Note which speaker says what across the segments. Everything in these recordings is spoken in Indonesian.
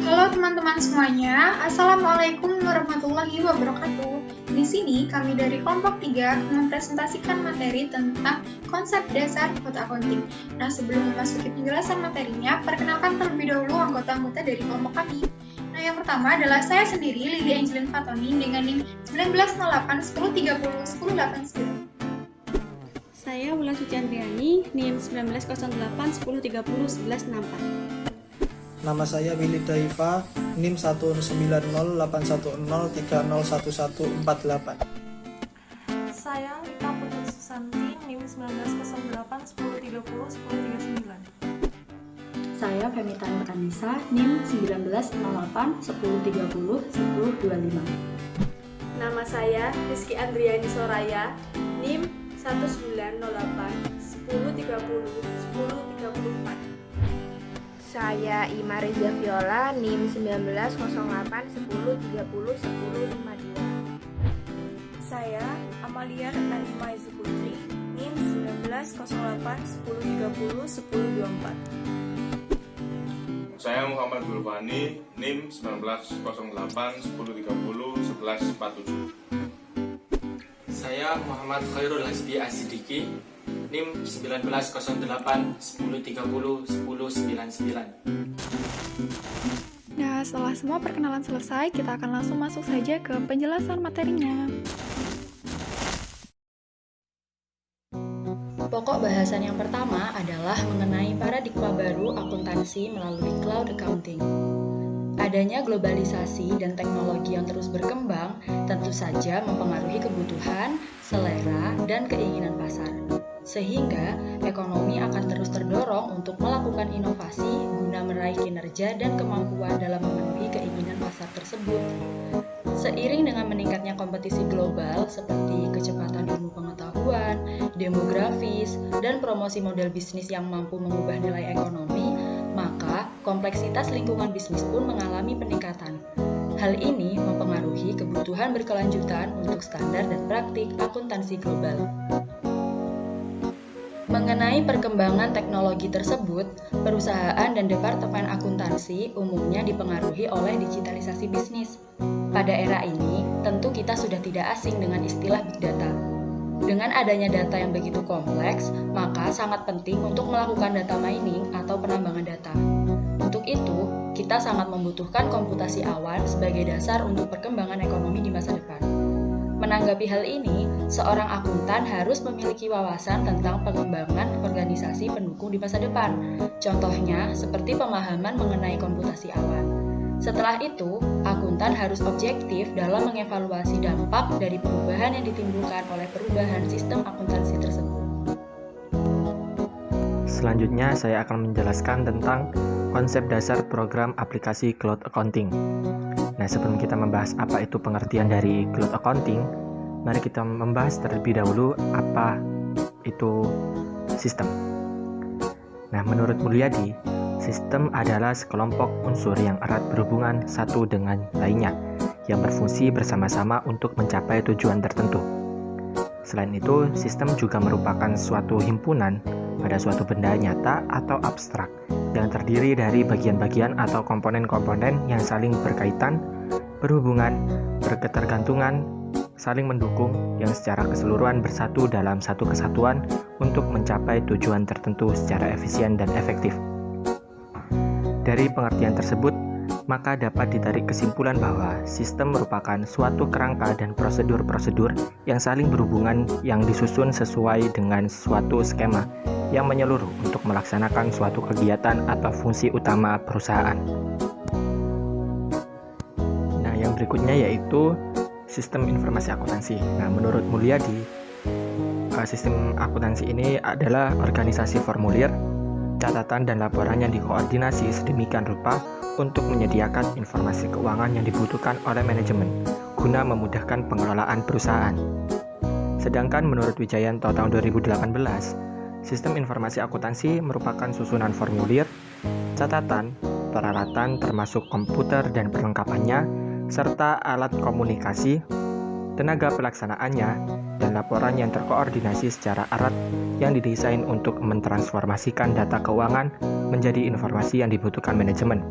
Speaker 1: Halo teman-teman semuanya, Assalamualaikum warahmatullahi wabarakatuh. Di sini kami dari kelompok 3 mempresentasikan materi tentang konsep dasar cloud accounting. Nah, sebelum memasuki penjelasan materinya, perkenalkan terlebih dahulu anggota-anggota dari kelompok kami. Nah, yang pertama adalah saya sendiri, Lily Angelin Fatoni, dengan NIM 1908 1030 1089.
Speaker 2: Saya Wulan Suciandriani, NIM 1908 1030 1164.
Speaker 3: Nama saya Willy Daifa, NIM 1908103011148.
Speaker 4: Saya Lita Putri Susanti, NIM 1908 1030 1039.
Speaker 5: Saya Femita Nur Anissa, NIM 1908 1030 1025.
Speaker 6: Nama saya Rizky Andriani Soraya, NIM 1908 1030 1034.
Speaker 7: Saya Ima Reza Viola, NIM 1908 1030 1052.
Speaker 4: Saya Amalia Retnanima Izu Putri, NIM 1908 1030 1024.
Speaker 8: Saya Muhammad Zulfani, NIM 1908 1030 1147.
Speaker 9: Saya Muhammad Khairul Hasbi Asidiki, NIM 1908 1030 1099.
Speaker 10: Nah, setelah semua perkenalan selesai, kita akan langsung masuk saja ke penjelasan materinya.
Speaker 5: Pokok bahasan yang pertama adalah mengenai paradigma baru akuntansi melalui cloud accounting. Adanya globalisasi dan teknologi yang terus berkembang tentu saja mempengaruhi kebutuhan, selera, dan keinginan pasar. Sehingga ekonomi akan terus terdorong untuk melakukan inovasi guna meraih kinerja dan kemampuan dalam memenuhi keinginan pasar tersebut. Seiring dengan meningkatnya kompetisi global seperti kecepatan ilmu pengetahuan, demografis, dan promosi model bisnis yang mampu mengubah nilai ekonomi, maka kompleksitas lingkungan bisnis pun mengalami peningkatan. Hal ini mempengaruhi kebutuhan berkelanjutan untuk standar dan praktik akuntansi global. Mengenai perkembangan teknologi tersebut, perusahaan dan departemen akuntansi umumnya dipengaruhi oleh digitalisasi bisnis. Pada era ini, tentu kita sudah tidak asing dengan istilah big data. Dengan adanya data yang begitu kompleks, maka sangat penting untuk melakukan data mining atau penambangan data. Untuk itu, kita sangat membutuhkan komputasi awan sebagai dasar untuk perkembangan ekonomi di masa depan. Menanggapi hal ini, seorang akuntan harus memiliki wawasan tentang pengembangan organisasi pendukung di masa depan. Contohnya, seperti pemahaman mengenai komputasi awan. Setelah itu, akuntan harus objektif dalam mengevaluasi dampak dari perubahan yang ditimbulkan oleh perubahan sistem akuntansi tersebut.
Speaker 11: Selanjutnya, saya akan menjelaskan tentang konsep dasar program aplikasi cloud accounting. Nah, sebelum kita membahas apa itu pengertian dari cloud accounting, mari kita membahas terlebih dahulu apa itu sistem. Nah, menurut Mulyadi, sistem adalah sekelompok unsur yang erat berhubungan satu dengan lainnya, yang berfungsi bersama-sama untuk mencapai tujuan tertentu. Selain itu, sistem juga merupakan suatu himpunan pada suatu benda nyata atau abstrak yang terdiri dari bagian-bagian atau komponen-komponen yang saling berkaitan, berhubungan, berketergantungan, saling mendukung, yang secara keseluruhan bersatu dalam satu kesatuan untuk mencapai tujuan tertentu secara efisien dan efektif. Dari pengertian tersebut, maka dapat ditarik kesimpulan bahwa sistem merupakan suatu kerangka dan prosedur-prosedur yang saling berhubungan yang disusun sesuai dengan suatu skema yang menyeluruh untuk melaksanakan suatu kegiatan atau fungsi utama perusahaan. Nah, yang berikutnya yaitu sistem informasi akuntansi. Nah, menurut Mulyadi, sistem akuntansi ini adalah organisasi formulir, catatan dan laporan yang dikoordinasi sedemikian rupa untuk menyediakan informasi keuangan yang dibutuhkan oleh manajemen guna memudahkan pengelolaan perusahaan. Sedangkan menurut Wijayanto tahun 2018, sistem informasi akuntansi merupakan susunan formulir, catatan, peralatan termasuk komputer dan perlengkapannya, serta alat komunikasi, tenaga pelaksanaannya, dan laporan yang terkoordinasi secara erat yang didesain untuk mentransformasikan data keuangan menjadi informasi yang dibutuhkan manajemen.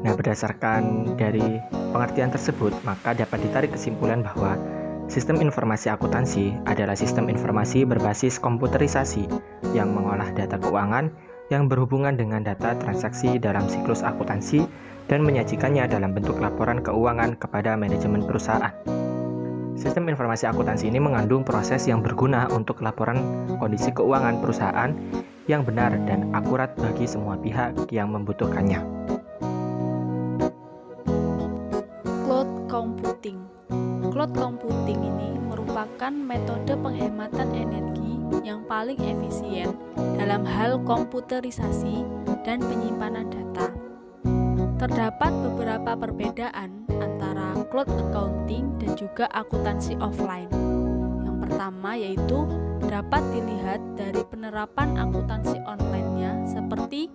Speaker 11: Nah, berdasarkan dari pengertian tersebut, maka dapat ditarik kesimpulan bahwa sistem informasi akuntansi adalah sistem informasi berbasis komputerisasi yang mengolah data keuangan yang berhubungan dengan data transaksi dalam siklus akuntansi dan menyajikannya dalam bentuk laporan keuangan kepada manajemen perusahaan. Sistem informasi akuntansi ini mengandung proses yang berguna untuk laporan kondisi keuangan perusahaan yang benar dan akurat bagi semua pihak yang membutuhkannya.
Speaker 6: Cloud computing. Cloud computing ini merupakan metode penghematan energi yang paling efisien dalam hal komputerisasi dan penyimpanan data. Terdapat beberapa perbedaan antara cloud accounting dan juga akuntansi offline. Yang pertama yaitu dapat dilihat dari penerapan akuntansi online-nya seperti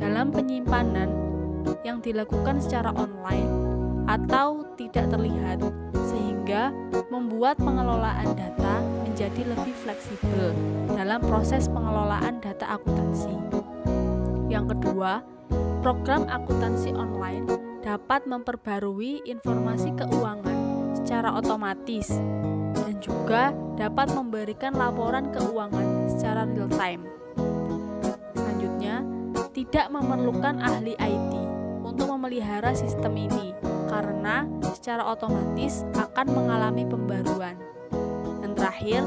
Speaker 6: dalam penyimpanan yang dilakukan secara online atau tidak terlihat, sehingga membuat pengelolaan data menjadi lebih fleksibel dalam proses pengelolaan data akuntansi. Yang kedua, program akuntansi online dapat memperbarui informasi keuangan secara otomatis dan juga dapat memberikan laporan keuangan secara real time. Selanjutnya, tidak memerlukan ahli IT untuk memelihara sistem ini karena secara otomatis akan mengalami pembaruan. Dan terakhir,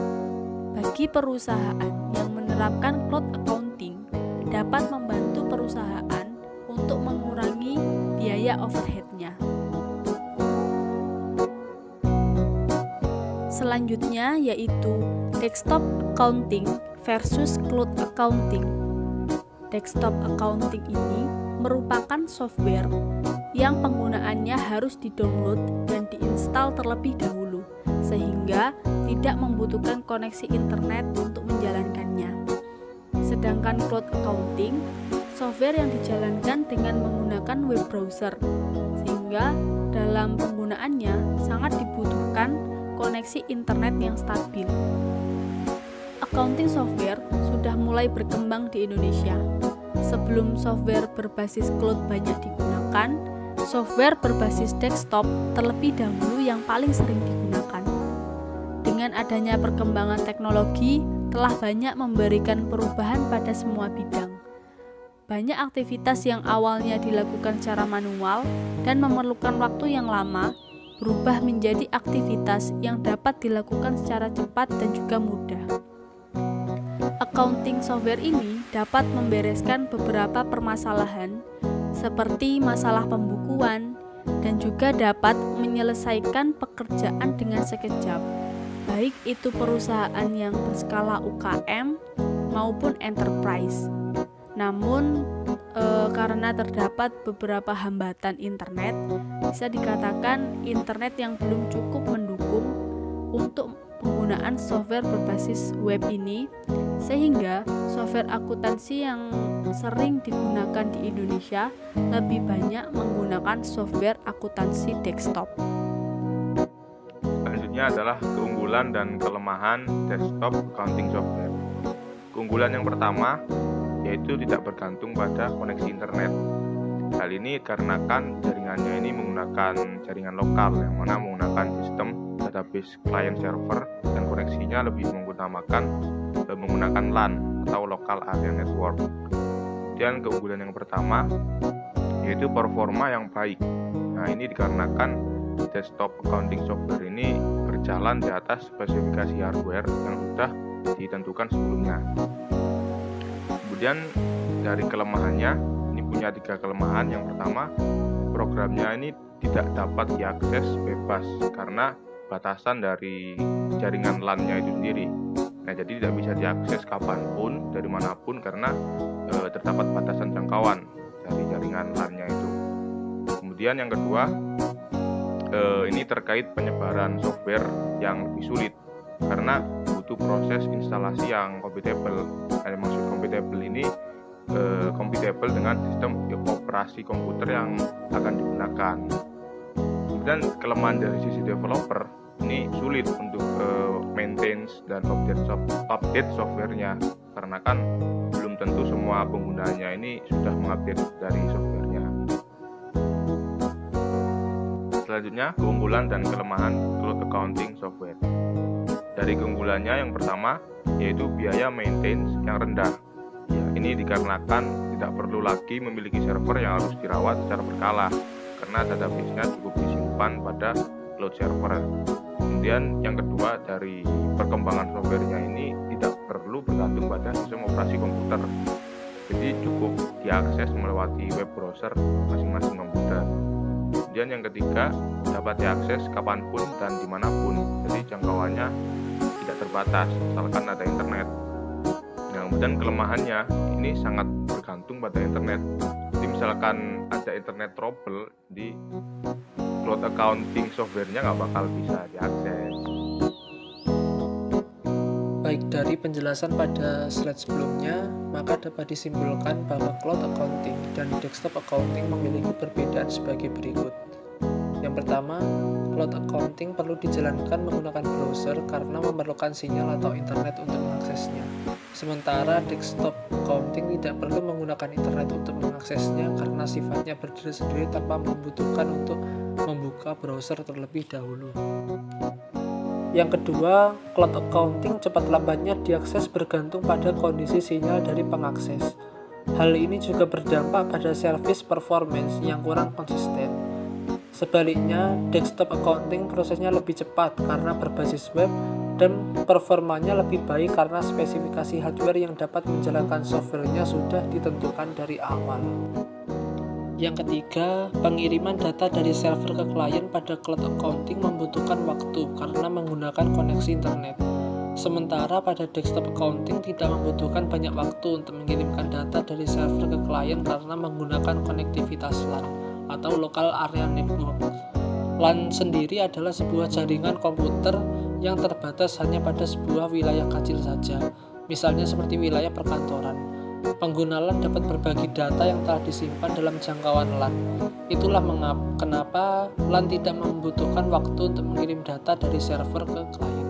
Speaker 6: bagi perusahaan yang menerapkan cloud accounting dapat membantu perusahaan untuk mengurangi biaya overhead-nya. Selanjutnya yaitu desktop accounting versus cloud accounting. Desktop accounting ini merupakan software yang penggunaannya harus di-download dan diinstal terlebih dahulu, sehingga tidak membutuhkan koneksi internet untuk menjalankannya. Sedangkan cloud accounting, software yang dijalankan dengan menggunakan web browser, sehingga dalam penggunaannya sangat dibutuhkan koneksi internet yang stabil. Accounting software sudah mulai berkembang di Indonesia. Sebelum software berbasis cloud banyak digunakan, software berbasis desktop terlebih dahulu yang paling sering digunakan. Dengan adanya perkembangan teknologi, telah banyak memberikan perubahan pada semua bidang. Banyak aktivitas yang awalnya dilakukan secara manual dan memerlukan waktu yang lama, berubah menjadi aktivitas yang dapat dilakukan secara cepat dan juga mudah. Accounting software ini dapat membereskan beberapa permasalahan seperti masalah pembukuan dan juga dapat menyelesaikan pekerjaan dengan sekejap, baik itu perusahaan yang berskala UKM maupun enterprise. Namun karena terdapat beberapa hambatan internet, bisa dikatakan internet yang belum cukup mendukung untuk penggunaan software berbasis web ini, sehingga software akuntansi yang sering digunakan di Indonesia lebih banyak menggunakan software akuntansi desktop.
Speaker 8: Selanjutnya adalah keunggulan dan kelemahan desktop accounting software. Keunggulan yang pertama yaitu tidak bergantung pada koneksi internet. Hal ini dikarenakan jaringannya ini menggunakan jaringan lokal yang mana menggunakan sistem database client server dan koneksinya lebih menggunakan LAN atau local area network. Kemudian keunggulan yang pertama yaitu performa yang baik. Nah, ini dikarenakan desktop accounting software ini berjalan di atas spesifikasi hardware yang sudah ditentukan sebelumnya. Kemudian dari kelemahannya, ini punya 3 kelemahan. Yang pertama, programnya ini tidak dapat diakses bebas karena batasan dari jaringan LAN-nya itu sendiri. Nah, jadi tidak bisa diakses kapanpun, dari manapun karena terdapat batasan jangkauan dari jaringan LAN-nya itu. Kemudian yang kedua, ini terkait penyebaran software yang lebih sulit karena butuh proses instalasi yang kompatibel. Maksud kompatibel ini kompatibel dengan sistem operasi komputer yang akan digunakan. Kemudian kelemahan dari sisi developer, ini sulit untuk maintenance dan update softwarenya karena kan belum tentu semua penggunanya ini sudah mengupdate dari softwarenya. Selanjutnya, keunggulan dan kelemahan cloud accounting software. Dari keunggulannya yang pertama yaitu biaya maintenance yang rendah. Ya, ini dikarenakan tidak perlu lagi memiliki server yang harus dirawat secara berkala karena database-nya cukup disimpan pada cloud server. Kemudian yang kedua, dari perkembangan softwarenya ini tidak perlu bergantung pada sistem operasi komputer. Jadi cukup diakses melewati web browser masing-masing komputer. Kemudian yang ketiga, dapat diakses kapanpun dan dimanapun. Jadi jangkauannya tidak terbatas asalkan ada internet. Nah, kemudian kelemahannya ini sangat bergantung pada internet. Jadi misalkan ada internet trouble, di cloud accounting softwarenya nggak bakal bisa diakses.
Speaker 3: Baik dari penjelasan pada slide sebelumnya, maka dapat disimpulkan bahwa cloud accounting dan desktop accounting memiliki perbedaan sebagai berikut. Yang pertama, cloud accounting perlu dijalankan menggunakan browser karena memerlukan sinyal atau internet untuk mengaksesnya. Sementara desktop accounting tidak perlu menggunakan internet untuk mengaksesnya karena sifatnya berdiri sendiri tanpa membutuhkan untuk membuka browser terlebih dahulu. Yang kedua, cloud accounting cepat lambatnya diakses bergantung pada kondisi sinyal dari pengakses. Hal ini juga berdampak pada service performance yang kurang konsisten. Sebaliknya, desktop accounting prosesnya lebih cepat karena berbasis web dan performanya lebih baik karena spesifikasi hardware yang dapat menjalankan softwarenya sudah ditentukan dari awal. Yang ketiga, pengiriman data dari server ke klien pada cloud accounting membutuhkan waktu karena menggunakan koneksi internet. Sementara pada desktop accounting tidak membutuhkan banyak waktu untuk mengirimkan data dari server ke klien karena menggunakan konektivitas LAN atau Local Area Network. LAN sendiri adalah sebuah jaringan komputer yang terbatas hanya pada sebuah wilayah kecil saja, misalnya seperti wilayah perkantoran. Pengguna LAN dapat berbagi data yang telah disimpan dalam jangkauan LAN. Itulah kenapa LAN tidak membutuhkan waktu untuk mengirim data dari server ke klien.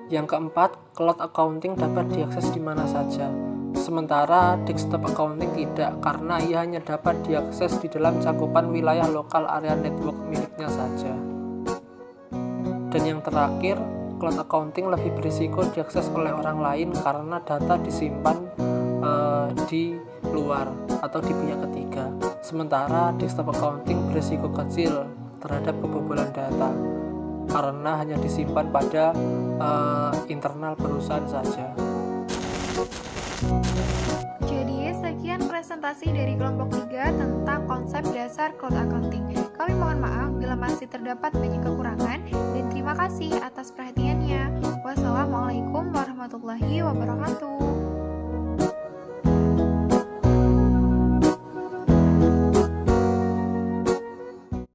Speaker 3: Yang keempat, cloud accounting dapat diakses di mana saja. Sementara desktop accounting tidak, karena ia hanya dapat diakses di dalam cakupan wilayah Local Area Network miliknya saja. Dan yang terakhir, cloud accounting lebih berisiko diakses oleh orang lain karena data disimpan di luar atau di pihak ketiga. Sementara desktop accounting berisiko kecil terhadap kebobolan data karena hanya disimpan pada internal perusahaan saja.
Speaker 10: Jadi sekian presentasi dari kelompok 3 tentang konsep dasar cloud accounting. Kami mohon maaf bila masih terdapat banyak kekurangan dan terima kasih atas perhatiannya. Wassalamualaikum warahmatullahi wabarakatuh.